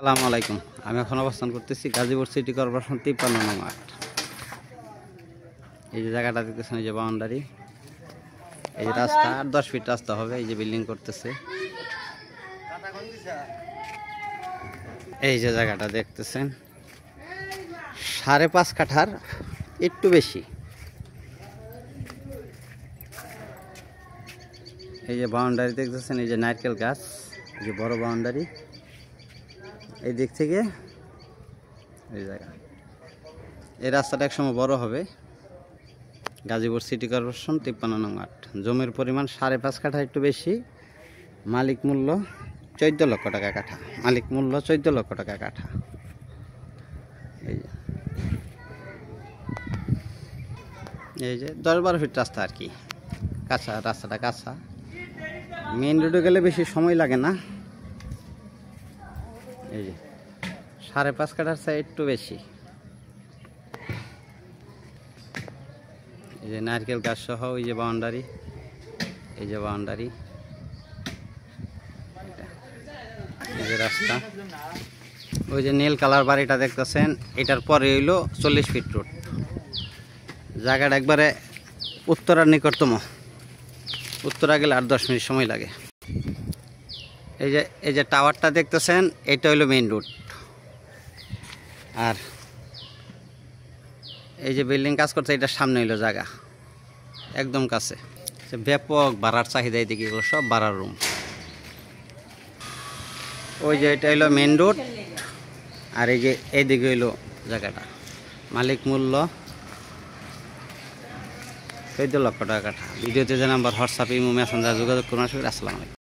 আসসালামু আলাইকুম। আমি এখন অবস্থান করতেছি গাজীপুর সিটি কর্পোরেশন 53 নং ওয়ার্ড। এই যে জায়গাটা দেখতেছেন, এই যে বাউন্ডারি, এই যে রাস্তা, 8-10 ফিট রাস্তা হবে। এই যে বিল্ডিং করতেছে, এই যে জায়গাটা দেখতেছেন 5.5 কাঠার একটু বেশি। এই যে বাউন্ডারি দেখতেছেন, এই যে নারকেল গাছ, এই যে বড় বাউন্ডারি। এই দিক থেকে এই জায়গা, এই রাস্তাটা একসময় বড় হবে। গাজীপুর সিটি কর্পোরেশন 53 নং ওয়ার্ড। জমির পরিমাণ 5.5 কাঠা, একটু বেশি। মালিক মূল্য 14 লক্ষ টাকা কাঠা। মালিক মূল্য 14 লক্ষ টাকা কাঠা। এই যে 10-12 ফিট রাস্তা আর কি, কাঁচা রাস্তাটা, কাঁচা। মেইন রোডে গেলে বেশি সময় লাগে না। এই যে 5.5 কাঠার চাই একটু বেশি। এই যে নারকেল গাছ সহ ওই যে বাউন্ডারি, এই যে বাউন্ডারি, এই যে রাস্তা। ওই যে নীল কালার বাড়িটা দেখতেছেন, এটার পরে হইলো 40 ফিট রোড। জায়গাটা একবারে উত্তরার নিকটতম, উত্তরা গেলে 8-10 মিনিট সময় লাগে। এই যে টাওয়ারটা দেখতেছেন, এটা হইলো মেইন রোড। আর এই যে বিল্ডিং কাজ করছে, এটার সামনে হইলো জায়গা, একদম কাছে। ব্যাপক ভাড়ার চাহিদা, এদিকে এগুলো সব ভাড়ার রুম। ওই যে এটা হইলো মেইন রোড, আর এই যে এইদিকে হইলো জায়গাটা। মালিক মূল্য 14 লক্ষ টাকা কাঠা। ভিডিওতে যে নাম্বার, হোয়াটসঅ্যাপ, ইমো, মেসেঞ্জার যোগাযোগ করুন। আসসালামু আলাইকুম।